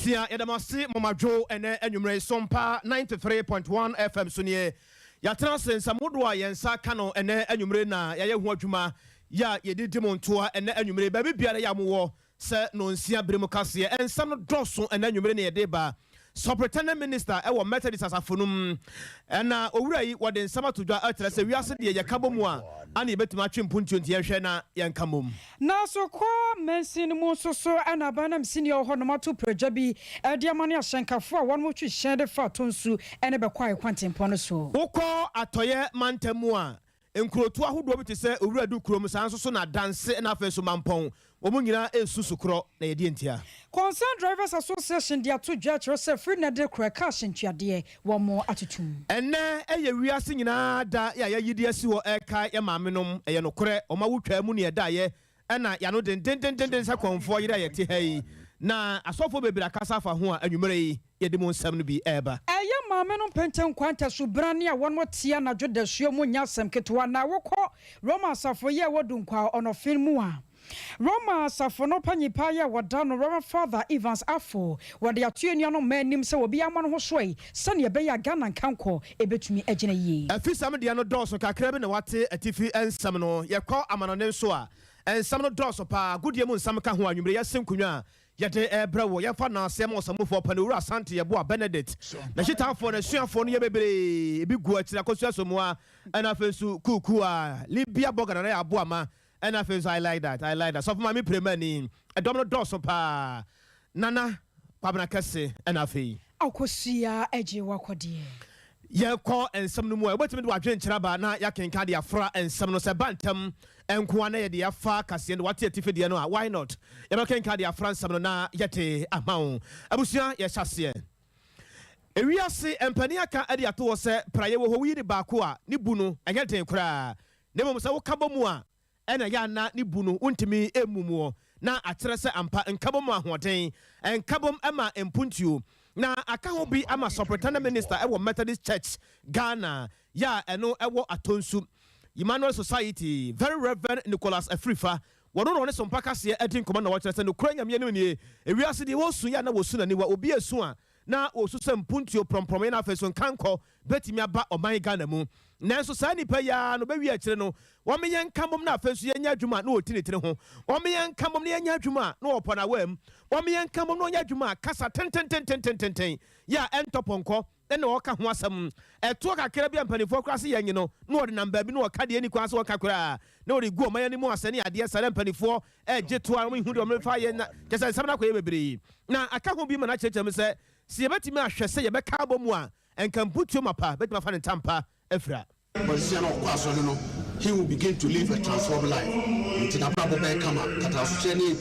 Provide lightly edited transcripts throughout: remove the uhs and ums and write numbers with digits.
Abusia Yadamasi Momajo and Enumere Sompa 93.1 FM Sunye. Yatana sensa mudwa yensa kano ene enumere na yaye ho adwuma ya yedi demontoa ene enumere ba bibiare ya muwo se no nsia bremu kase ensa no doso ene enumere ne yede ba Superintendent Minister ewo Methodist asafonum ena owura yi wode nsama todwa atra se wiase de yakabo mu a ani betima atwempuntu nti yehwe na yankamom na so ko mensin mu soso ena banam senior honomato proja bi de amane ahyenkafo a won mo twi hyede fa tonsu ene be kwai kwantempo no so wokọ atoye mantamu a enkurotu ahodo bi te se owura du kurom san so na danse na afa so mampon omo nyina esusukro na yedi entia Concerned Drivers Association dia to judge say free na de kra cash ntwade wo mo atutum enne eye wiase nyina da ya yidi asi wo eka ya maamenom eye no kre oma wotwa mu ne eda ye ena ya no den sa konfo yira ye te hai na asofo bebira kasa fa ho a anwumere yi yedi mo nsam no bi eba eye maamenom penten kwanta so brane a won mo tia na jodasuo mu nyasem ketwa na wokọ Roma safo ye wodunkwa onofin mu a Roma safono panyipa ya wadano Roma Father Evans Afo wade atuenua no manim se obi amano ho soe sane ebe ya Ghana kanko ebetumi agina yi afisam de no doso kakra bi na wate atifi ensam no yekọ amano ne so a ensam no doso pa godie mu nsam ka ho anwumre yasem kunwa yade ebrawo yafa na asem osamufo pa ne wura Asante yebo a Benedict na hitafo na suafo no ye bebre ebi gu akira kosu asomu a ana afensu kuku a Libya boga na abo ama and I feel I like that. So for my premani, a domino dosso pa Nana Pabna Cassi and I feel. Akosia eji wakodi. Ya call and some more. What to do a drink traba na yakin cardia fra and some no sabantum and Kuane dia fa Cassian what yet if diano. Why not? Yakin cardia France some na yete amount. Abusia yashasia. Ewiase empaniaka adi ato se praye wo wi de bakua ni bunu anyate kra. Nemo se wo kabo mu a ena ya na ni bunu untimi emumu na akyere se ampa nkabom ahoden enkabom ama empuntuo na aka ho bi ama Superintendent Minister ewo Methodist Church Ghana ya eno ewo atonsu Emmanuel Society Very Reverend Nicholas Afrifa wono no ne Sompa kase edin koma na wakyere se no kura nyame ne nie ewiase de wo su ya na wo su na ni wa obi esu a na osu se mpuntuo promprom na afeso nkanko betimi aba oman Ghana mu nanso saa nipa ya no bewi akire no wo me yankamom na afeso yenya adwuma na otinitire ho wo me yankamom na yenya adwuma na opona wam wo me yankamom na yenya adwuma kasa ten ya entoponko na wo ka ho asam eto kakra bia mpanifo krase yenye no na odi namba bi na wo ka de ni kwase wo kakra na odi gu oman ani mu asane ade sare mpanifo eje to a mo hu de o me fa ye na kesa sam na ko ye bebre na aka ho bi ma na chechem se si yebetimi ahwese yebeka abomu a enkamputuo mapa betima fa ne tampa efra he will begin to live a transformed life. Ntina brabo be kama kata so ni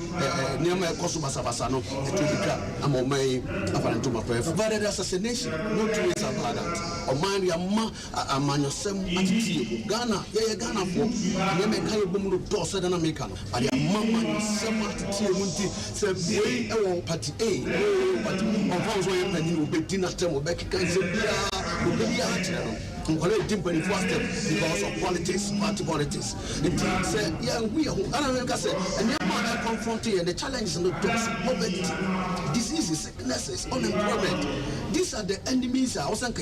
niam e koso basabasa no etudika amomai afaranto mapa avoided assassination no two ways about that o man ya ma amanyosem atiti Ghana ye Ghana fo ne me kai bom no do so na make no but ya amanyosem atiti munti se bi e wo party A party on France we pani obedi na tem obekika se bia obedi a tire no nkole dimpani faster because of politics, party politics. It say yeah we are America say and the man confronting and the challenges and the drugs, poverty, diseases, sicknesses, unemployment. These are the enemies. I wasn't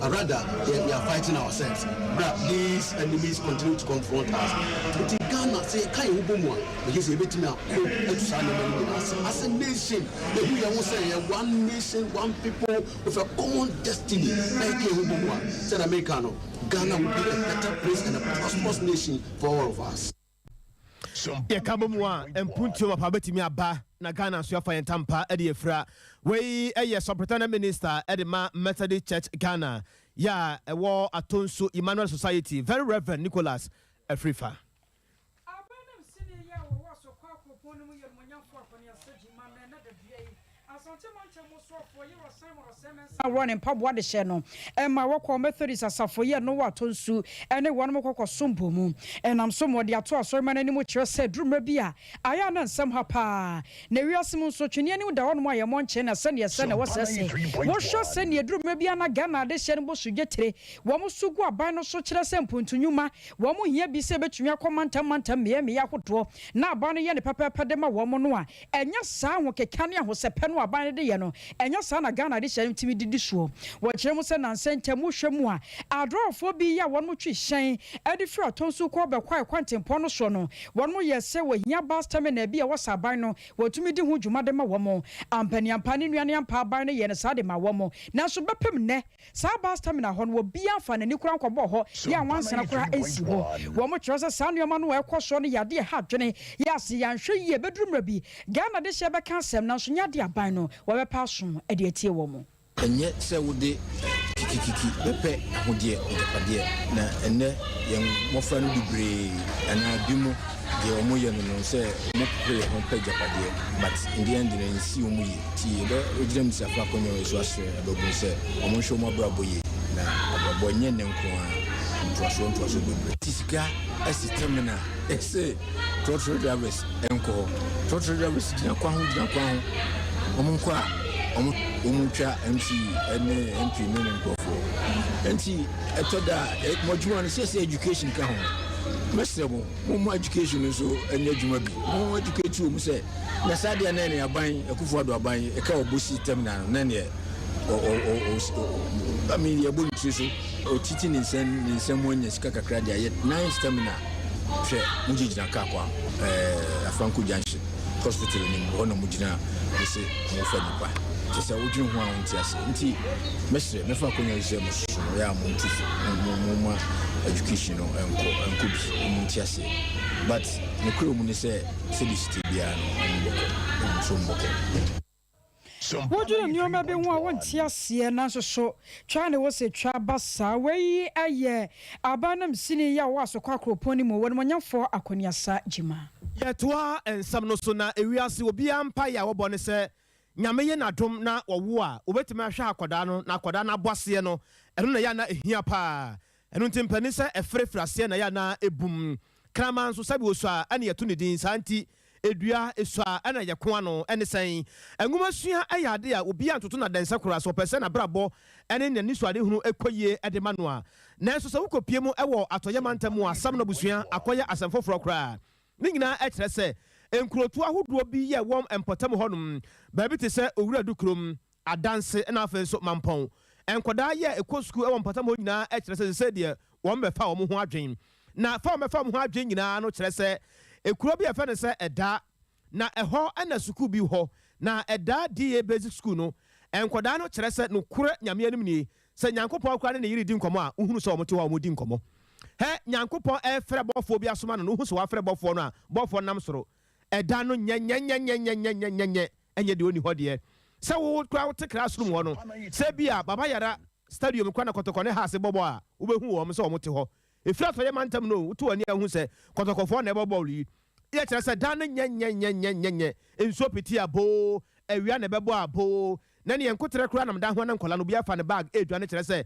rather we are fighting ourselves. But these enemies continue to confront us. But in Ghana, say kai ubomwa because we bet me as a nation, we are say one nation, one people with a common destiny. Like ubomwa, said Americano. Ghana will be a better place and a prosperous nation for all of us. Ya kabomwa empuntuo mapa betimi aba na Ghana so afa yentampa ede efra we eye Superintendent Minister edema Methodist Church Ghana ya ewo atonso Emmanuel Society Very Reverend Nicholas Afrifa abanam sine ya wo so kwa koponu mu ye monyamfo akoni asaji mama na da dua running pub what the channel and my work on Methodist as for year no what on su and one more Sompa moon and I'm somewhat the ato so many much said Drumabia I am somehow pa Neriasimon so chinian with the one way among China send your son was say what shall send your Drumabiana Gana de Shenbo Sugete Wamusugu Bino Socha Sempo to Numa Wamu here be said between your command Manta me Yakuto now Barney and Papa Padema Wamonua and your son Kanya was a penwa by the Yano and your son Ghana this empty did this show. What Jemuson and Saint Temushamua. I draw for be ya one much shine. Eddie Fra Tonsu Coba quite quantum ponosono. One more year say when ya bastam and be a was a bino. What to me do who you madama womo. And Penny and Paninian pa bino yen sadima womo. Now so bapim ne. Sabastam in a hon will be a fan and you crank boho. Ya once and a cry AC. One more trousers sound your man where question ya dear hat Jenny. Yes, yan sure ye bedroom rabbi. Ghana this year back cancer now so ya dear bino. Where passion a dear tea woman. And yet, say, would they kiki pepe, who dear, na and young Mofan Dubre, and I bimo, the Omoyan, say, Mopre, on page up a but in the end, they see me, tea, the James of Facono is was a say, Omosho Mobraboye, now, a boy, and Trashon to us. Tisca, as a terminal, say, Trotro Davis, Enco, Trotro Davis, Naquan, Omunqua. Umucha MC and MP meaning for NT Mojuan says education can Mr. More education is so and more educate you say Nasadia Nani are buying a Kufuado are buying a cow bushy terminal Nania or I mean your bullet or teaching in someone is Kakakradia yet 9 stamina Mujina Kakwa Franco Junction Hospital in Bono Mujina we say Mofanipa. Just a woodroom one just empty Mr. Mefaconia is more educational and good Muntiasi. But the crew when they say Felicity Biano and Sompa. What do you know? Maybe one tears here, and so China was a trabasa way a year. Abanam senior was a quackro pony more when you're for Aquaniasa Jima. Yetwa and some no sooner a real will be empire or bonnet. Nyameye na dom na owo obetime ahwe akoda no na akoda na boase no eno na ya na ehia pa eno ntimpani se efrefrase na ya na ebum kraman so sabi osu a ane yeto ne din santi edua esu a ana yeko ano ene san enguma sua ayade a obi antoto na dansa kura so pese na brabo ene ne nisu ade hunu ekoye ede mano a na so se wukopie mu ewo atoye mantamu asam na busua akoye asamfoforo kura ni nyina e kire se enkrotu ahodo bi ye wom empotam honum baabi te se owura dukrom adanse na afa so mampon enkoda ye ekosku e wom potam ho nyina e kire se de wom be fa wom ho adwen na fa wom ho adwen nyina no kire se ekuro bi efa ne se eda na eho ana suku bi ho na eda die basic school no enkoda no kire se no kure nyame anim ni se nyankopon akura ne yiri di nkomo a uhunu se wom te ho di nkomo he nyankopon e frɛ bɔfo bi asoma no no hu se wa frɛ bɔfo no a bɔfo nam soro eda no nye enye de oni hode se wo kra wo te classroom ho no se bia baba yara stadium kwa na kotoko ne ha se bobo a wo behu wo se wo mote ho efira to ye mantam no to ani ahu se kotokofo na bobo ri ye kire se da no nye enso piti abo awia na bebo abo na ne enkotere kra na mda ho na nkola no bia fa ne bag edwa ne kire se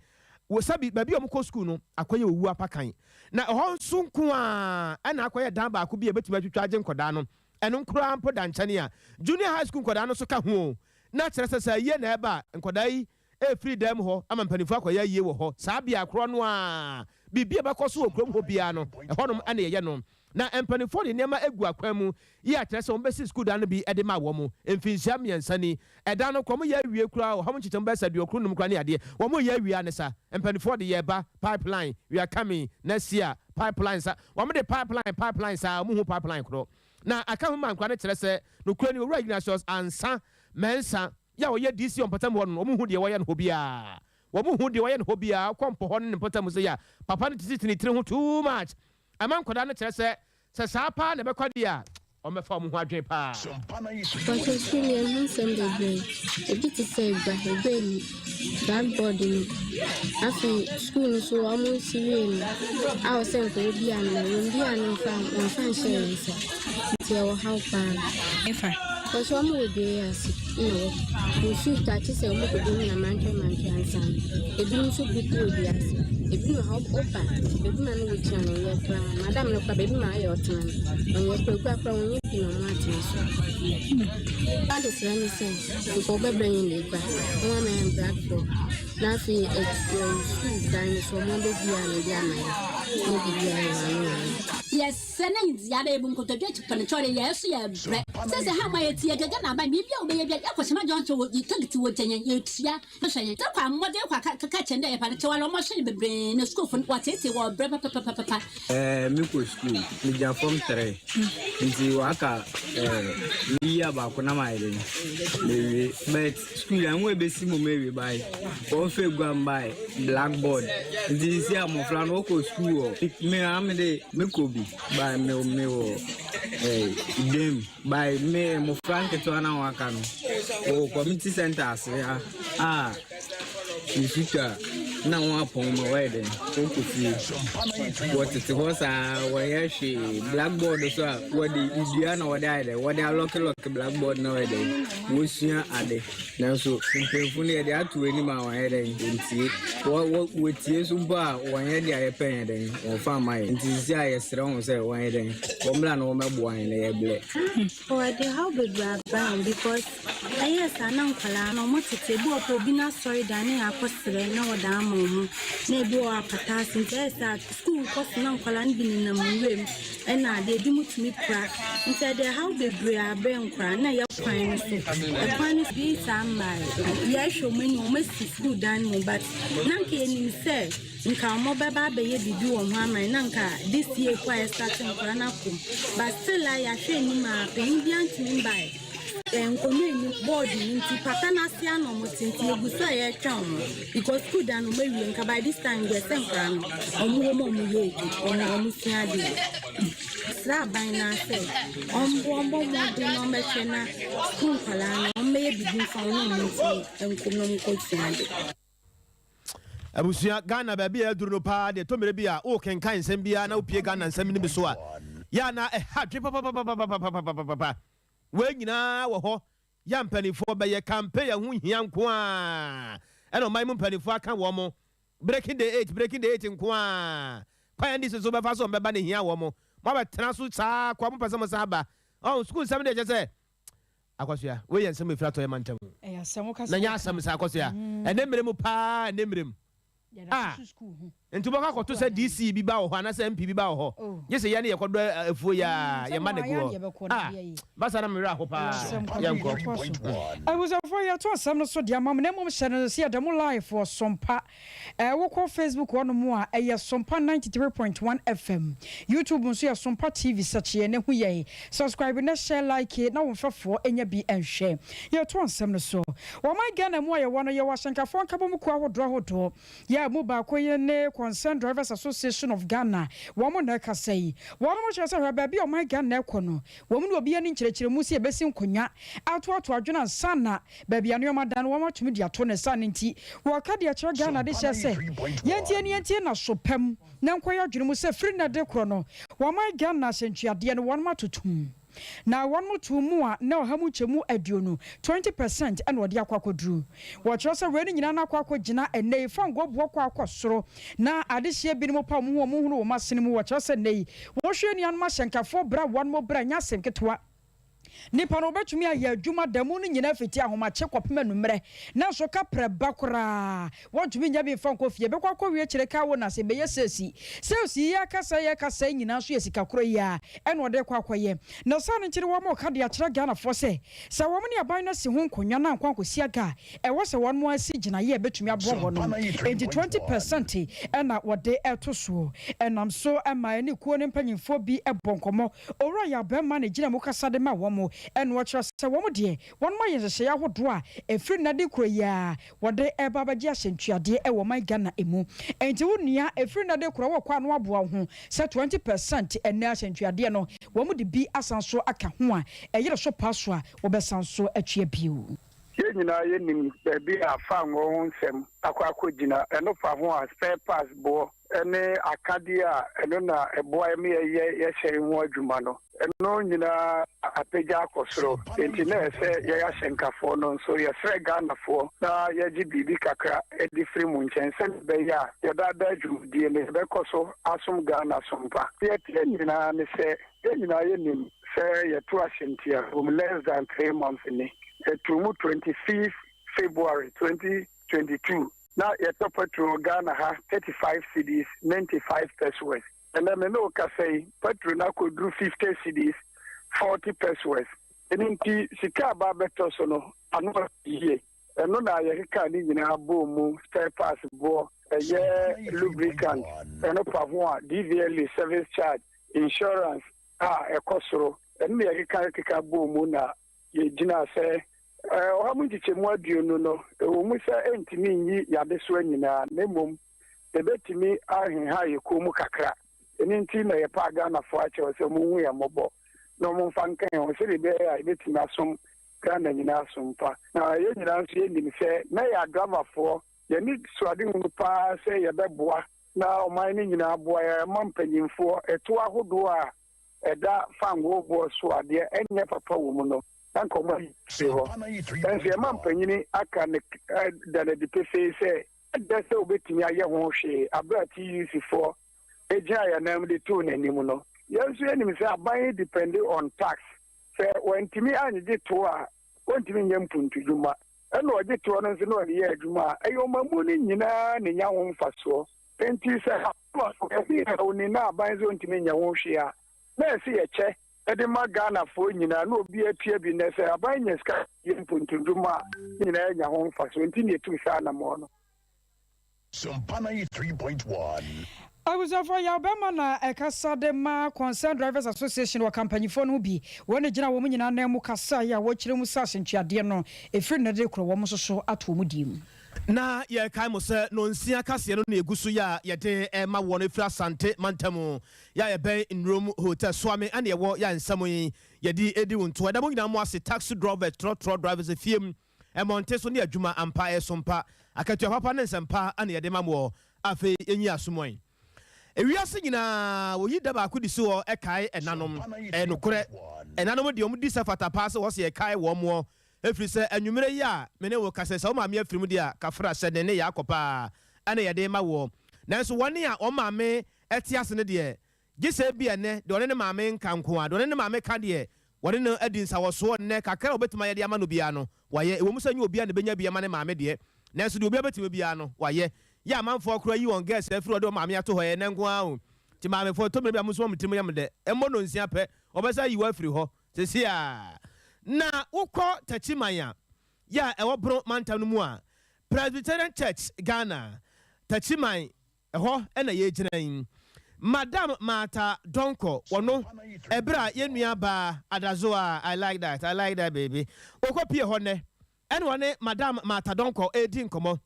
wo sabi babi o mko school no akoye owu apakan na ho nsunku a ana akoye dan ba ko bia betima twitwa age nkoda no eno nkura ampo danchane a junior high school nkoda no so ka ho na kire se ye na eba nkoda yi e free dem ho amampanifo akoye ye wo ho saa bia kro no a bibia bakoso okrom ho bia no ehonom ana ye no na empanifo de nema egu akwan mu ye akire se ombesi school dan no bi ede ma wo mu emfinsia miensani eda no komo ye awie kura ho mo chitem besa de okru num kura ne ade wo mo ye awie anesa empanifo de ye ba pipeline we are coming next year pipeline sa wo mo de pipeline sa mo hu pipeline kro na aka hu man kura ne kire se no kura ni owura Ignatius ansa mensa ya wo ye DC on patam wo no mo hu de wo ye no hobia wo mo hu de wo ye no hobia kwampo ho ne patam se ya papa ne titini tire ho too much aman koda no kire se saa pa na bekwade a o mefa mo ho adwen pa Because school handsome baby a bit say baby blackboard ni afi school so almost serious I was saying to be an from share so how pa Because one more day, you shoot that is a look at doing a mansion and son. A being so good to be as if you know how open, if man will turn on your crown, Madame look a baby my or time, on your program from you, you know, Martins. That is let me say, to go back in the back, one man black for nothing exposed, dinosaur, Monday, yes, sending the other able to get to penetrate. Yes, yes. Says how my tea again. Maybe you'll be able to imagine to you take it to a genuine year. Saying, what they catch and they have to almost be brain school from what it was. Miko school, Mijan from Tere, Missy Waka, Mia Bakunama, but school and we be seen maybe by also gone by blackboard. This year, Moflano school, pick me, I'm the Mikobi by me, them by me, Mofrank to an hour or community centers. In future, now upon my wedding, what it was, where she blackboard as well, what the Indiana or died, what they are local blackboard nowadays, was here at the now so simply they are to any man head and see what with tears of bar one head I pay or farm my enthusiast strong say one head, Homeland or my boy in a black. Oh, I did how big brown because I yes, I know Kalan or much to do for being sorry than I posted no damn. Maybe our patas and says at school cost no Kalan being in a room and now they do much me crack and said how big we are being crying. Now you're fine. The fun is be some my yes, show me no messy school done, but Nanky and you say. Nka moba baba ye bibi wo hama nanka this year kwa starting kranakum but still I ahwe ni ma pendian tin bai enkomi ni board ni ti patana sia no motinti egusa ye twon because school dan no mawi nka by this time we sen krano omu ye omu sia de sra ban na say ombo mo de no mechena school kala no me bibi fa no mo enkomi ko sia de Abusia Ghana baby aduru no pa de tomere bia o kenkan nsem bia na opie Ghana nsem ni so a ya na ha dwe papa we nyina wo ho ya mpanifo be ye campaign ya hu hia nko a e no mai mu mpanifo aka wo mo breaking the 8 nko a kwa ndi so be fa so be ba ne hia wo mo ba tena so saa kwa mo pese mo saa ba oh school nsem de je se akosua we ye nsem efira to ye mantam na nya asem saa akosua enemre mu pa enemre mu Ntubaka koto se DC bi ba ho ana se MP bi ba ho yese ye ne ye kodo afuo ya ye ma ne go basa na mira ho pa ya nko I was for ya to asem no so dia mam na mom share se ya live for Sompa wo ko Facebook wono mu a ye Sompa 93.1 FM YouTube nso ya Sompa TV search ye ne hu ye subscribe na share like na wo fafo enya bi en share ye to asem no so wo my Ghana mu a ye wono ye washanka fo nkabo mu ko ahodo ya mu ba ko ye ne Concerned Drivers Association of Ghana womo na ka sei womo che se hwa ba bi o my Ghana ekono womo no obi ani nkyerɛkyerɛ mu se e besi nkonya ato adwena sana ba bia no madan womo tumi dia to ne sana nti wo ka dia kyerɛ Ghana de hye se yenti na sopam na nkoya adwene mu se free na de kro no wo my Ghana sentuade no womo atotum na one more two more na hamu chemu aduonu 20% and wodi akwakodru wo kyerɛ sɛ we ni nyina na akwakogina ene fa ngobwo kwa akosoro na adehye bi no pa mu hunu wo masene mu wo kyerɛ sɛ nei wo hwe ni anma hyenkafo bra one more bra nya asem ketwa nipa no betumi aye adwuma damu no nyina fiti ahoma che kopema numre na so ka preba kora wotumi nya bi fa nkofie be kwakọ wie kire ka wo na se be yesesi sesi ya kasa nyina so yesika koro ya eno de kwakoye na sa ne kire wo ma ka de akire Ghana fo se wo ne aban na si ho nkonwa na nkwankosi aga e wo se won mo asi gina ye betumi abobo no 20% ena wode eto so enam so ama ni kuo ne mpanyimfo bi ebonkomo owura ya be ma ne gina mo kasa de ma wo mo and watch us say womo de won ma yen se ya hodo a efri na de kroya wode eba ba gia hyentuade e wo my Ghana emu enti wonua efri na de kro wo kwa no aboa ho say 20% ene hyentuade no womo de bi asanso aka ho a eyere so paso a wo besanso atwa biu ye nyina ye nim bi afa ngo ho nsem akwa akogina eno fa ho a spare pass bo ene akadia eno na eboa me ye share ho adwuma no eno nyina apagya akosoro enti na ese ye ya shenkafo no so ye frɛ Ghana-fo na ye gi bibi kakra edi free mu nkyɛnse be ya ye da adwumdie ne be koso asom Ghana Sompa ye tie nyina ne se ye nyina ye nim se ye to asentia less than 3 months ni to 25th February 2022 now your top petrol Ghana has 35 cedis, 95 pesos. And then I know say petrol now could do 50 cedis, 40 pesos. And in the Chicago Betosono, another year. And no, I can't even have boom, spare parts, a year lubricant, and no pavon, DVL service charge, insurance, a costro, and me I can't take a boom, ye Gina say. Ohamuji chemwadu no omusa entimi nyi yadeso nyina nemom ebetimi ahin ha yekomu kakra eninti na yepa Ghana fo ache ose munhu ya mobo no mumfa nkan ho se be ya ebetimi asom Ghana nyina asompa na ye nyina nso ye nim se na ya driver fo ye ni suade hu pa se ye beboa na oman ni nyina aboa ya mampanyimfo eto ahodo a eda fango bo suade enye papa wo mu no Uncle Seho. And the Mampany, I can the PFA say, that's so bit me. I won't say, I brought you for a giant name the tune anymore. Yes, enemies are buying depending on tax. Say, when to me, I did to when to me, young Pun to Juma. I know I did to announce no year Juma. I owe my money in a young faso. And you say, only now buys on to me, your own share. Let's see a check. Edema Ghana for nyina no bi atua bi na se abanye ska yimpuntunduma nyina nya ho mfa so ntini etu sa na mo no Sompa 3.1 I was over Yabama na ekasa de ma Concerned Drivers Association wa company for no bi wona gina wo nyina na mu kasa ya wo kire mu sase ntwade no efiri na de kro wo so ato mu dim na ye kai mo se no nsia kase no na egusu ya ye de ma wo no efira Asante Mantamu ya ye ben in Rome Hotel Swami ane ye wo ya nsamo yi ye di edi wonto da mo nyina mo ase taxi driver trotro drivers efiem e monte so ne adwuma ampa e sompa akatua papa ne nsempa ane ye de ma mo afi enyi asomon ewiase nyina wo yi da ba akudi so e kai enanom e nokore enanom de omudi safata pass wo se e kai wo mo efiri se anwumere ya mene wo kase se o maame afiri mu dia kafra se ne ya akopa ane ye de ma wo nanso woni a o maame etiase ne de gise bia ne de ne maame nkanko a de ne maame ka de woni no adi nsa wo so ne kakra obetima ye de ama no bia no waye ewo musa nyi obia ne benya bia ma ne maame de nanso de obia betima bia no waye ya manfo akura yi on gas afiri o de maame ato ho ye ne nko a o ti maame fo to me bia muso mutimu yam de emmo no nsia pe obesa yi wa afiri ho sesi a na wukọ tachimanya ya ewo bro mantam no mu a Presbyterian Church Ghana tachiman eho na ye ginan Madam Martha Donko wono ebra yenua ba adazo a I like that baby okopie ho ne ene wone Madam Martha Donko edi nkomo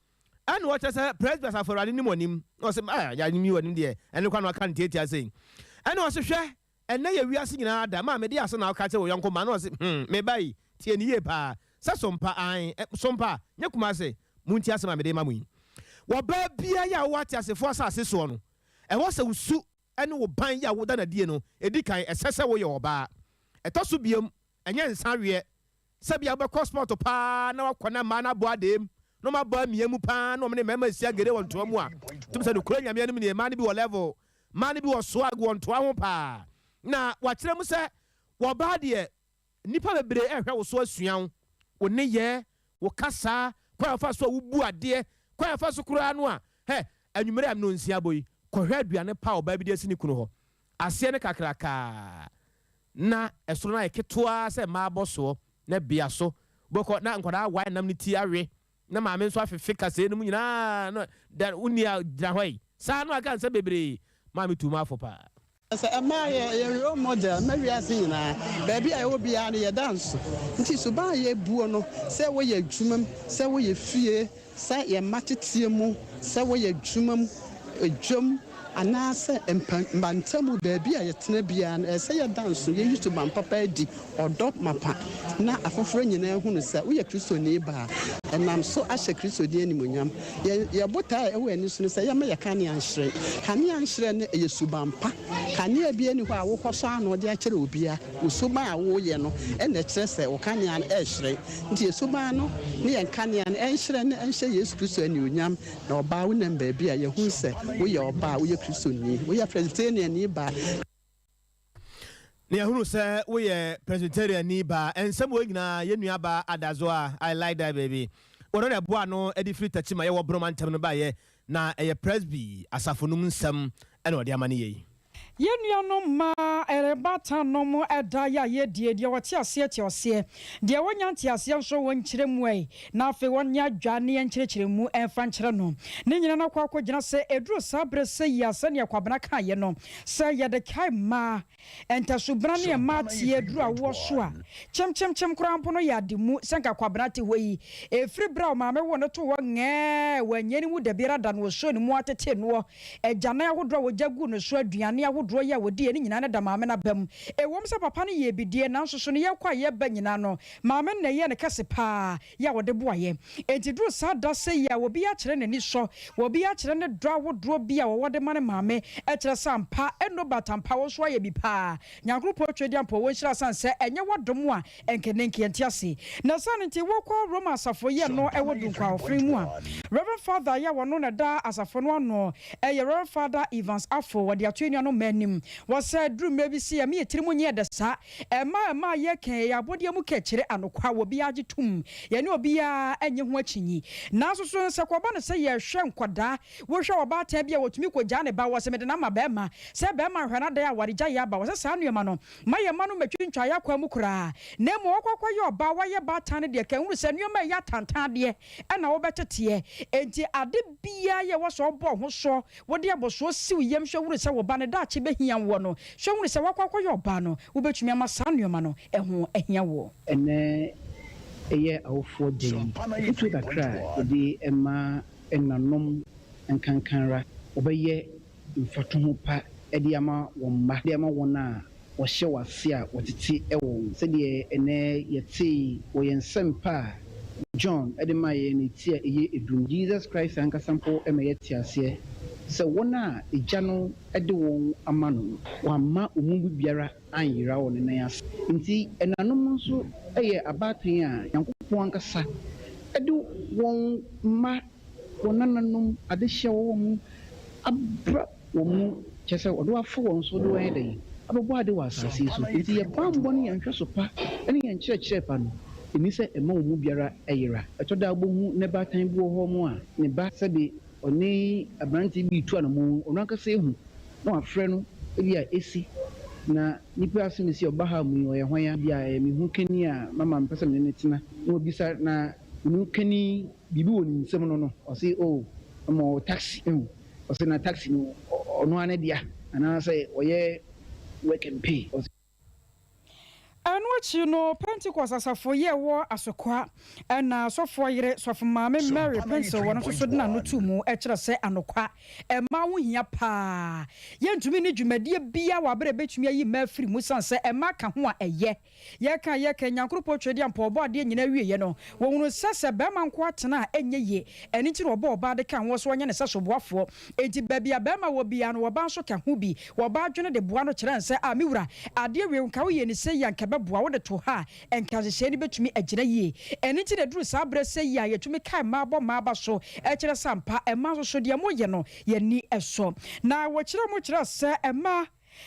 ene wo chese Presbyterian aforade ni monim o se ya ni mi wonim de ene kwa no aka ntete ase ene wo se hwe ene ye wiase nyina da ma me de aso na aka che wo yonko ma no se me bai tie ni ye pa sa sompa an sompa nyekuma se munti ase ma me de ma mu wo ba bia ya wo ati asefo asase so no e wo se usu ene wo ban ya wo da na die no edi kan esese wo ye oba etoso biam enye nsanwe se bia be passport pa na wakona ma na bo adem no ma ba miemu pa no me ne mema sia gere won to mu a tum se do kura nyame anim ne ma ne bi wo level ma ne bi wo swag won to ho pa na wakire mu se wo ba de nipa bebre ehwe wo so asuan wo ne ye wo kasa kwa fa so wo bu ade kwa fa so kura no a he anwumere am no nsia boyi kohwe aduane pa oba bi de sini kunu ho ase ne kakraka na esoro na eketoa se ma boso na bia so boko na nkwada wa nam ne ti awe na maame nso afefe kase no nyina no da unia drahoi sa no aka nse bebre maame tu ma fopa asa ama ye role model mary asina baby ayo bia na ye dance nti so ba ye buo no se wo ye adwumam se wo ye fie se ye matetie mu se wo ye adwumam adwum anase mbantamu baby a ye tena bia na se ye dance ye used to ban papa di odop mapa na afoforo nyina hu no se wo ye kristo ne ba ɛnam so ahyɛ Kristo di animonyam yɛ bota ɛwɔ ani so no sɛ yɛma yɛ kanea nhyerɛn no ɛyɛ subampa kanea bi ani hɔ a wokɔ so ano de akyerɛ obia osuban a woyɛ no ɛna kyerɛ sɛ wo kanea no ɛhyerɛn nti suban no ne yɛn kanea no ɛnhyerɛn ne ɛnhyɛ Yesu Kristo animonyam na ɔbaa wo nam baabi a yɛhu sɛ woyɛ ɔbaa woyɛ Kristoni woyɛ Presbyterian ni ba ne ahunu sɛ woyɛ Presbyterian ni ba ensɛm wo nyina yɛnua ba adazo a I like that baby wɔno na boa no edi free touch ma yɛwɔ broma ntam no ba yɛ na ɛyɛ presby asafonum nsɛm ɛna ɔde amane yɛ Yenuano ma erebata no mo eda ya ye die wɔte ase ate ose de wonya nte ase nso wonkyerɛ mu ai na afi wonya dwane nkyerɛkyerɛ mu ɛmfa nkyerɛ no ne nyina na kwa akɔgyina sɛ eduro sabre sɛ yi ase ne kwabena ka ye no sɛ ye de kai ma entasubra ne ma tie eduro awo so a kyem krampo no ya de mu sɛnka kwabena te hɔ yi efri bra ma me wo no to hɔ ngɛ wanyeni mu de bira da no so ne mu atete no agyanan ahodro wo jagu no so aduane ahodro ya wodi ni nyina na da maame na bam ewom se papa no ye bidie nanso so ne ye kwa ye ba nyina no maame na ye ne kase pa ya wode boaye enti duro sa da se ya obi a kyerɛ nani so obi a kyerɛ ne dro ahodro bi a wode mane maame e kyerɛ sampa eno batampa wo so aye bi pa nyankropo twedi ampo wo nhyira san se enye wodom a enkenenke entiase na san nti wo kwa Roma asafo ye no e wodu kwa ofri mu a Reverend Father ya wono na da asafo no ano Reverend Father Evans Afo wode atuanua no manim was drum maybe see a me tirimu nye de sa ma ye ken ya bode mu ka kire anokwa wo bia gitum ye ne obia enye ho akyinyi nanso so se kwaba no se ye hwe nkoda wo hwe oba ta bia wotumi kogya ne ba wo se mede na ma ba ma se ba ma hwe na da ya warigya ya ba wo se sa nuema no ma ye ma no matwintwa ya kwa mu kura na mo okokwa ye oba wa ye ba ta ne de kan hu se nuema ya tantan de e na wo betete enti ade bia ye wo so bo ho so wo de aboso siw yem hwe hu se wo ba ne da che behia wo no hwe hu se wakwa ye oba no wo betumi ama sa nuema no eho ehia wo ene eye awofo de itu kakra de ema enanom enkankanra obeye mfatoho pa edi ama womba de ama wona wo hye wase a wotiti ewo se de ene yeti wo yensempa John edemaye ne tia eye edun Jesus Christ ankasampo emeyeti ase se wona ejano ede won amano wamma omu biara anyira won ne yas nti enanom nso eye abatan a yankopon ankasa ede won ma wonananom ade hye won abra won chese odo afo won so do ede abobo ade wasase so nti ye bambo ne yanhwe so pa ene yankyerɛkyerɛ pa no eni se ema omu biara ayira etoda agbohu ne batan bi wo ho mu a ne ba se de oni abranti bi tu anamu onu aka se hu na afre no bia esi na nipa asem si obaha mu o ye hwan bia me hu kani a mama mpesa me ne tina no bisa na nu kani bibi woni nsem no no o se o mo taxi o se na taxi no onu ane dia ana se o ye work and pay Anwachi no Pentecost asafo ye wo asokwa na sofo yire sofo maame Mary Prince wo no so na no tumu e kire se anokwa e ma wo hia pa ye ntumi ni dwumadie bia wa bere betumi ayi ma afiri mu sanse e ma ka ho a eye ye ka nyankropo twedi ampo obo ade nyina wie ye no wo hunu sese be ma nko atena enye ye eni ti obo oba de ka ho so onye ne sese boafo enti ba bia be ma wo bia no wo ba so ka ho bi wo ba dwene de boa no kire nse a miwura ade we nka wo ye ni se yanka beboa wo de to ha enkasehye ni betumi agina yie eni ti de duru sabre se ya yetumi kai ma ba so e kire sampa e ma so de mo ye no ye ni eso na wo kire mo kire se e ma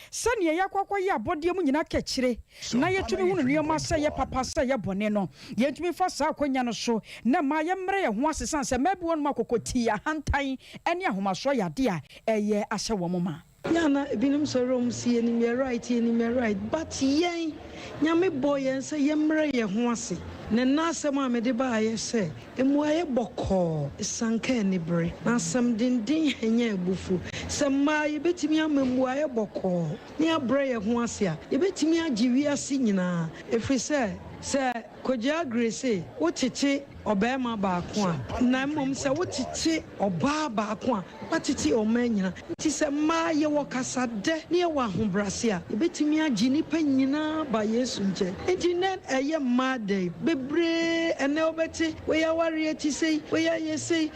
sani yakwakwa ya abode mu nyina kekire na yetumi hunu nioma se ye papa se ye bone no yetumi fa sa akonya no so na ma ye mre ye ho asesan se mabi won makokoti ya hantan ene ahomaso ya de a eye ahye wo moma yana ebinim so rom si eni me right but yen nyame boy yen se ye mre ye ho ase ne nasem a me de ba ye se emu aye bokọ sanka ni bre na sam dindin henya ebufu se ma ye betimi amemu aye bokọ ne abre ye ho ase a ye betimi agiwi ase nyina efri se Koja Grace, what it Obama Bakwa, Namum say what it Oba Bakwa, what it Omania. It is a Maya Wakasade near Wahum Brasia. Betimia Ginny Penina by Yesunje. And in that a young mad day, Bebre and nobody, where warrior to say, where you say,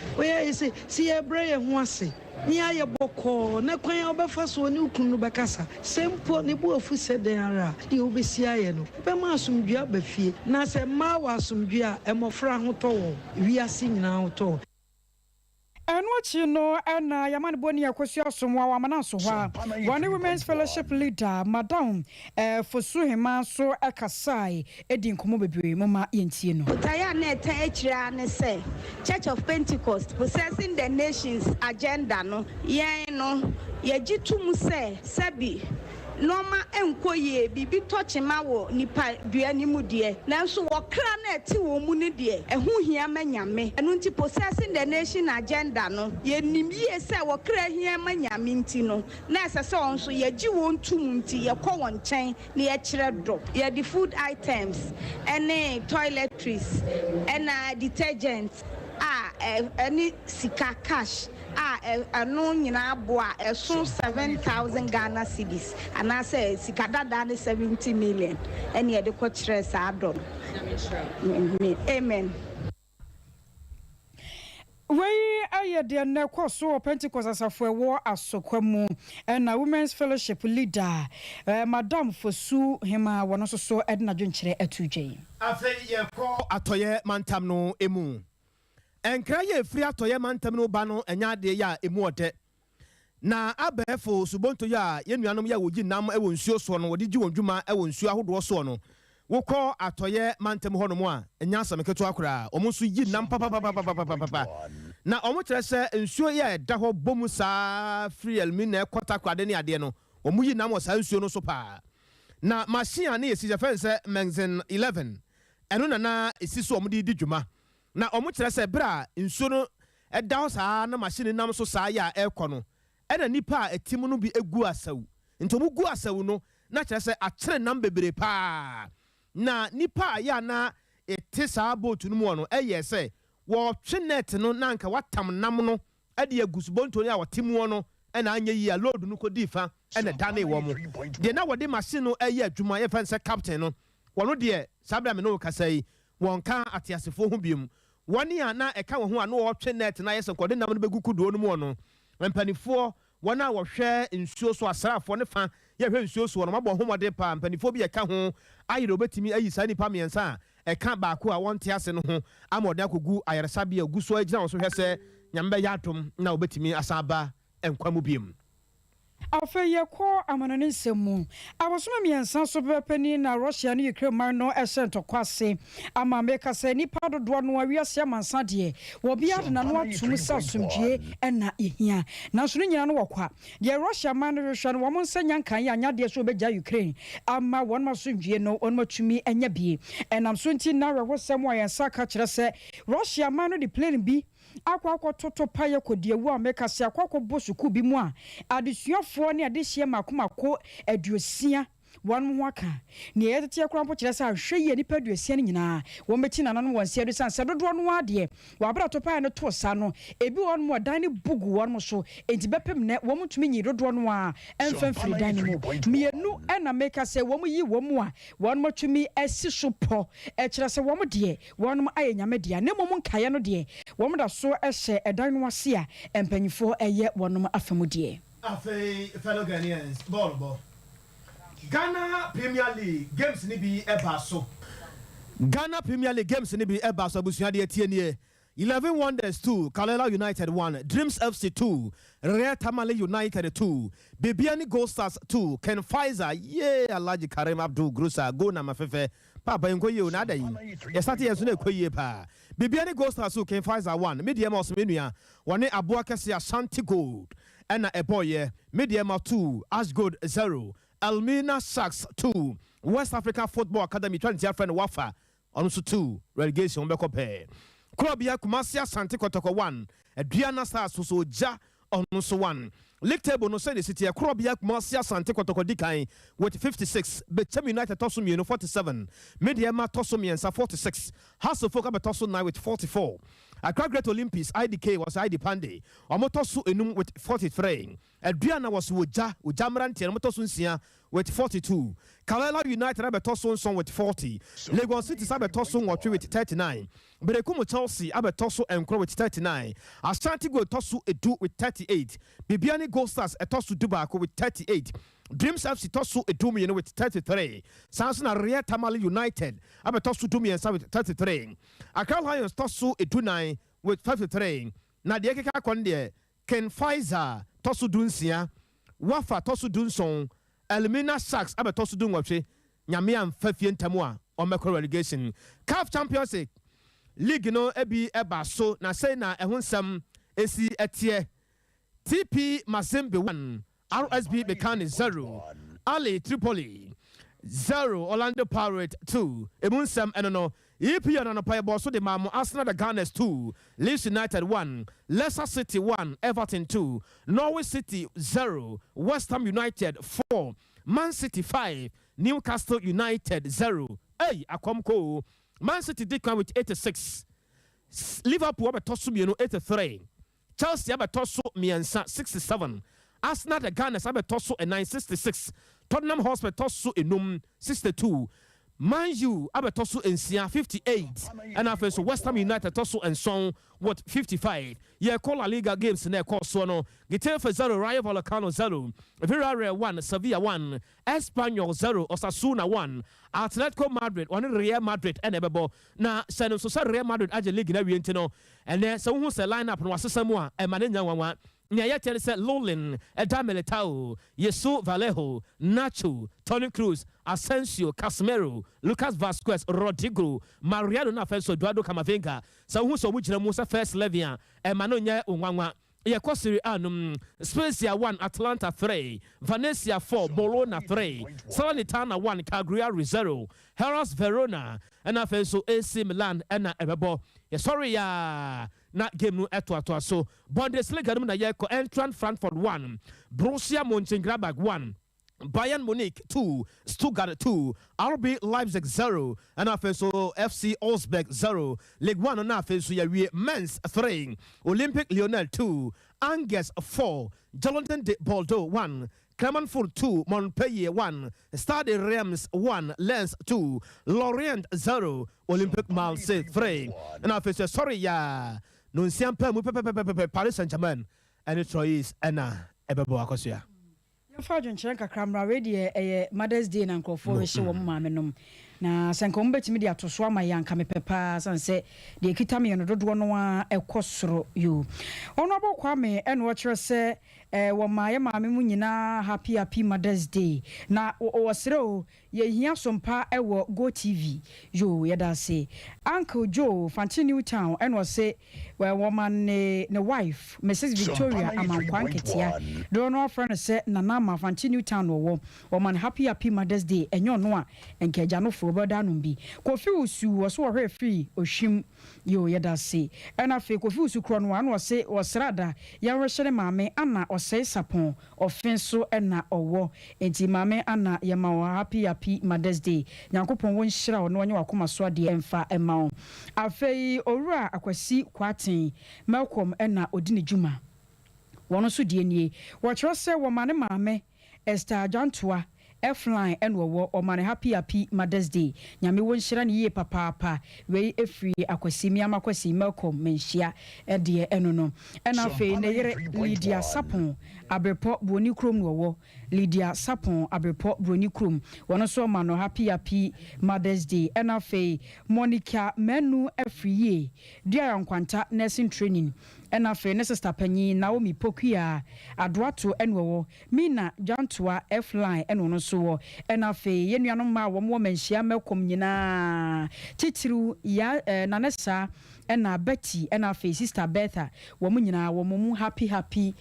see a bray and wasi. Nia ya boko na kwan obefa so ni ukunu bekasa sempo ne bu afu sede ara di obesia ye no be ma asumdua bafie na se ma wa asumdua emofra ho to wo wiase nyina ho to Enwachi no ena yamani boni akosi asomwa wa mananso hwa one women's fellowship leader madam Fosuhema so ekasai edi nkomo bebre mama yentie no taya na eta echira ne say Church of Pentecost possessing the nations agenda no yen no ye gitum say sabi Noma enkoye bibi tochema wo nipa duani mu de nanso wokra na eti wo mu ne de ehu hia manyame enu nti possessing the nation agenda no ye nimye se wokra hia manyame nti no na esese onso ye gi wo ntum nti ye kɔ won chen na ye kire do ye the food items any toiletries and detergents any sika cash no nyina aboa eso 7,000 Ghana cedis and I say sika dada 70 million and ye de kwatre sa do amen. Wey aye de na kwaso Pentecost asafo wo asokwamu na women's fellowship leader madam Fosuhema wono so edna dwenkyere atuje afa ye ko atoye mantam no emu enkra ye free atoye mantam no ba no enya de ya emu ode na abefo subonto ya yenuanom ya wogi nam ewo nsuo so no wodi gi wondwuma ewo nsuo ahodo so no wokɔ atoye mantam ho no mu a enya asameketo akora omo nso yi nam papa na omo kyerɛ sɛ nsuo ya da hɔ bomu saa free elmi na ekɔta kwade ne ade no omo yi nam wɔ saa nsuo no so pa na machine ne yesi jefen sɛ menzin 11 ɛno na esi so omo di dwuma na omo kyerɛ sɛ bra nsuo no ɛda hɔ saa na machine nam so saa ya ɛkɔ no ɛna nipa a etim no bi egu asaw nti omo gu asaw no na kyerɛ sɛ akyere nam bebre pa na nipa ya na ete saa boat no mu no ɛyɛ sɛ wo twinet no na nka watam nam no ɛde agusubonto no a wɔtemu no ɛna anya yi a load no kodi fa ɛna dane wɔ mo de na wɔde machine no ɛyɛ adwuma yɛ fɛn sɛ captain no wɔno de sabra me no kasa yi wɔn ka atiasefo ho biem wɔne a na ɛka wɔ ho a no wɔtwe net na yɛ sɛ kɔde nam no bɛgu kudo no mu no mpanifoɔ wɔn a wɔhwɛ nsuo so asrafoɔ ne fa yɛhwɛ nsuo so no mabɔ homɔde pa mpanifoɔ bi ɛka ho ayere obetimi ayi saa nipa miɛnsa a ɛka baako a wɔnte ase no ho amɔde akogu ayaresabea gu so agyina wɔn so hwɛ sɛ nyame bɛyɛ atom na obetimi asaba nkwa mu biem afeye ko amanane nsemu abosoma miensa so bepani na Russia ne Ukraine man no esento kwase ama meka se nipa dodo no awiase amansa de wo bia de na no atum sa somdue na ehia na so nyina no wokwa de Russia man no hwehwe no wo nsanya nkan ya nya de so begya Ukraine ama won ma somdue no on matumi anya bie enam so nti na rehosem wa yensa ka kire se Russia man no de plane bi akwa toto paye kodiewu a meka se akwa bosuku bi mu a adesuafo ne adehye makomako aduosia wan ho aka ne yetete akwa mpo kire se ahwe ye nipa aduosia ne nyina wo meti nanan won se adu san se dodo no ade wa bra to paye no to sa no ebi won mo dan ne bugu won mo so enti bepem ne wo mutumi nyi dodo no a emfa firi dan ne mu mienu na meka se wo yi wo mu a won motumi asi so po e kire se wo mo de won mo aye nyame de ne mo nkaye no de wo mo da so ehye edan no ase a empanyifo eye won mo afemu de afei fellow Ghanaians ball Ghana Premier League games ni bi eba so Ghana Premier League games ni bi eba so busua de tie nie 11 Wonders 2 Kalela United 1 Dreams FC 2 Rare Tamale United 2 Bibiani Gold Stars 2 Ken Pfizer Alhaji Karim Abdul Grusa go na mafefe papa enkoye o na da yi yesate yeso na ekoye pa Bibiani Gold Stars 2 Ken Pfizer 1 medium osmenua wone aboa kese Ashanti Gold ena eboye medium 2 Ash Gold 0 Almina Sharks 2 West Africa Football Academy 20 friend Wafa on so 2 relegation bekope Club ya Kumasi Asante Kotoko 1 Adriana Stars so ja on so one. League table no say the city Akrobia Marcia Sante Kotokodikai with 56, Betem United Tosum 47, Mediama Tosumiensa 46, House of Folk Tosu 9 with 44. Accra Great Olympics IDK was ID Pande, Omotosu Enum with 43, Adriana was Ujamranti and Motosunsia with 42, Kalela United Abetosun song with 40, Lagos City Abetosun with 39, Berekumu Chelsea Abetosu and Crow with 39, Ashanti Go Tosu Edu with 38, Bibiani Gold Stars Etosu Dubako with 38, Dreams FC Tosu Edumi with 33, Samson Aria Tamale United Abetosu Dumi and with 33, Accra Lions Tosu Edunai with 53, Nadia Konde, Ken Pfizer Tosu Dunsia, Wafa Tosu Dunson, Elimina Sharks Abetosu Dunwache, Nyamian Fefien Tamua, or Macro relegation. CAF Champions League no ebi eba so na say na ehun sam esi etie TP Mazembe 1 RSB Bekane 0 Ali Tripoli 0 Orlando Pirates 2 ehun sam enono EPN no pay so the Mamo Arsenal the Gunners 2 Leeds United 1 Leicester City 1 Everton 2 Norwich City 0 West Ham United 4 Man City 5 Newcastle United 0 Hey akomko Man City did come with 86. Liverpool abetosu 83. Chelsea abetosu 67. Arsenal the Gunners abetosu 966. Tottenham Hotspur tosu enum 62. Man U abetosu ensia 58. And after so West Ham United tosu and song what 55. Yeah, call La Liga games in their course so no. Getafe 0, Rayo Vallecano 0, Villarreal 1, Sevilla 1, Espanyol 0, Osasuna 1, Atletico Madrid 1, Real Madrid and Ebebo. Na send so Real Madrid aje league na wiente no. And then so who say line up no asesamo a manenya wanwa. Nya yete say Lolin, Eda Militao, Yesu Vallejo, Nacho, Toni Kroos, Asensio, Casemiro, Lucas Vazquez, Rodrigo, Mariano na first Eduardo Camavinga. So who so which Musa first Levian, and Manonya Unwanwa. Yakosiri Anum, Spezia 1, Atlanta 3, Venezia 4, Bologna 3, Salernitana 1, Cagliari 0, Hellas Verona, and Afenso AC Milan, and Ebebo. Sorry, not game no eto so. Bundesliga na yeko Eintracht Frankfurt 1, Borussia Mönchengladbach 1. Bayern Munich 2, Stuttgart 2, RB Leipzig 0, and also FC Augsburg 0, League 1 and so Mainz 3, Olympic Lyonnais 2, Angers 4, Jonathan de Bordeaux 1, Clermont 2, Montpellier 1, Stade Reims 1, Lens 2, Lorient 0, Olympic Marseille 3, and also sorry no siampa Paris Saint-Germain and it is Anna Ebebo Akosia. Fajun chenka kramra radio Mother's Day na nkrofo we hye wo maamenom na senko mbetimi dia toso ama yanka mepepa sanse de kitame no dodo no a ekosoro yo ono abokwa me eno wo kire se wo maaye maame mu nyina happy Mother's Day na wo sere o ye hia sompa ewo Go TV yo yeda se Uncle Joe Fanti Newtown eno se wo man ne wife Mrs Victoria Amankwanketia do no friend se nana Fanti Newtown wo man happy Mother's Day enyo no a enkeja no fo boda no bi Kofi Usu wo so hwe free ohwim yo yeda se ena fe Kofi Usu kro no an wo se wo srada ya hwehye maame ana osei sapon ofenso ena owo enti maame ana yema wo happy Mother's Day Nyankopon won hyira wo no onye wakoma so ade emfa ema wo afei owura akwasi kwaten Malcolm ena odine juma wono so die nie wo kire se wo mane maame Esther Jantua F-line and wo o man happy Mother's Day nyame won hyira ne ye papa we efri akwasimi amakwasi Malcolm menhia de eno no ena fe ne yere Lydia Sapon Abrepo Broni Krom wo Lydia Sapon Abrepo Broni Krom wono so man no happy Mother's Day ena fe Monica Menu efriye dia yankwanta nursing training ena fe ne sister panyi Naomi Pokia Adwato enwo Mina Jantua F-line eno no so ena fe yenuanom ma wo mo manhia Malcolm nyina titiru ya nanesa ena Betty ena fe sister Betha wo mo nyina wo mo happy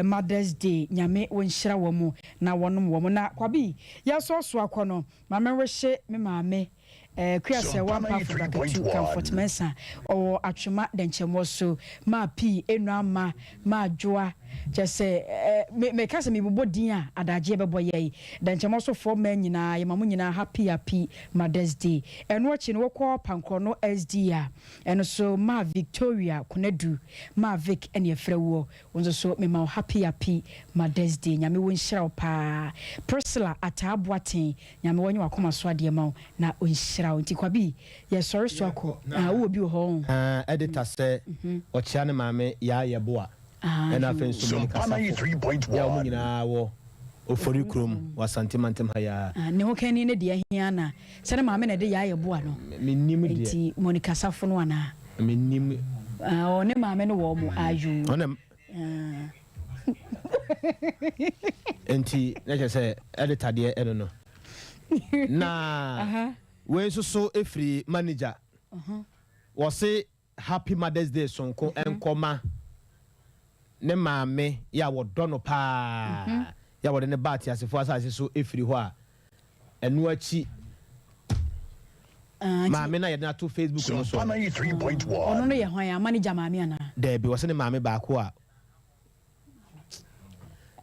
Mother's Day nyame wonhyira wo mo na wonom wo mo na kwabi ya so akono mama wehye me maame Kriase one pound for bracket 2 comfort mesa or atwema denchemo so ma pi enu ama ma joa just say me kasa me bobo din a adaje bebo ye dan chemo so for men nyina ye mamu nyina happy Mother's Day eno chi no wokọ pankro no SD a eno so ma Victoria Kunadu ma Vic ene efrewo wonzo so me ma happy Mother's Day nyame won hira pa Priscilla ataboaten nyame wonye wakoma so ade ma na on hira nti kwabi ye sorry so akọ wo bi ho editor say o chia ne mame ya yeboa and I think so many 3.1 ya mu nyina wo ofori krom wa santimantem haya ne ho kan ni ne de ahia na se ne mame na de ya yeboa no minnim de nti Monica Safo no ana minnim o ne mame no wo mu ayu onem enti na say editor de eno no na we so efri manager was say happy Mother's Day sonko enkoma ne maame ya wodo no pa ya wode ne baati asefo asase so efiri ho a enu achi maame na yede na to Facebook no so 3.1 ono no ye hwan ya manager maame ana there be was ne maame ba ko a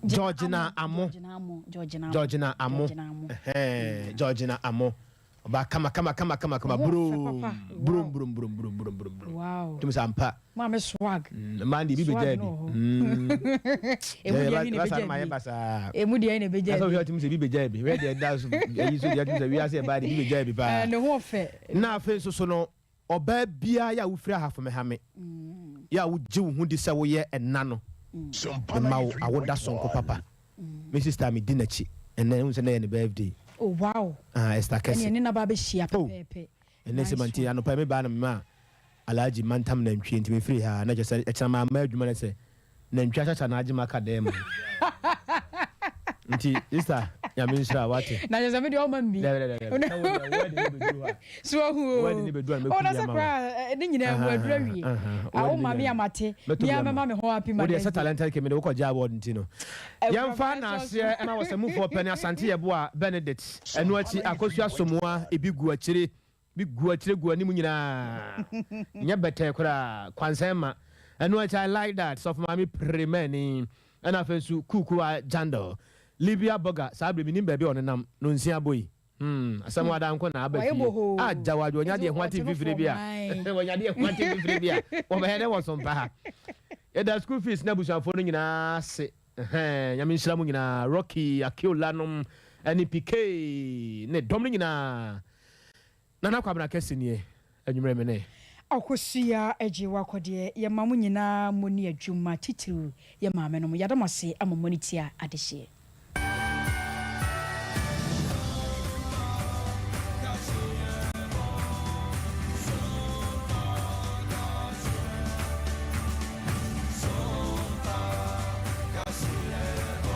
Georgina Amo ba kama bro wow tumi sampa mama swag mandi bi bejabi emu dia ne bejabi aso tumi se bi bejabi we dia da so yi so dia tumi se wi ase ba di bi bejabi ba ne ho fe na afen so no oba bia ya wo fira hafo me hame ya wo ji wo hu di se wo ye enna no ma wo awoda sonko papa me sister mi dinachi and then unse na ne birthday. Oh wow. Esther Kesi. Eni na ba be hia pepe. Ene se manti anopa me ba na ma alaji mantam na ntwe ntimi free ha na je se e chama ma adwuma na se na ntwa chacha na agima ka dem. Nti Esther ya me nsira wate. Na je se me de o ma mbi. So hu. Wadi ni bedua me ku ya ma. O na sakra ni nyina mu adura wi. A o ma me amate. Mi ama me ho happy Mother's Day. Wo de talented ke me de wo ko ja award nti no. Yamfa na ase na wo se mu for penny asante yebo a Benedict. Enu achi akosua somoa ebi gu akire gu ani mu nyina. Nya bete kura kwansema. Enu achi I like that so for mami premeni. Ena fensu kuku a jando. Libya burger sabre mi nimbe bi onenam no nsia boyi asam wada nko na abafi ajawajo nya de hwati fifire bia wonya de hwati fifire bia wo be he de wo Sompa ha e da school fees na busuafo no nyina se nyame nshira mu nyina Rocky Akiolanom NPK ne dom no nyina na kwabna kese nie anwumre me ne akosia ejewa kode ye mamu nyina mu ne adwuma titiru ye maame no yadamase amamonitia adehye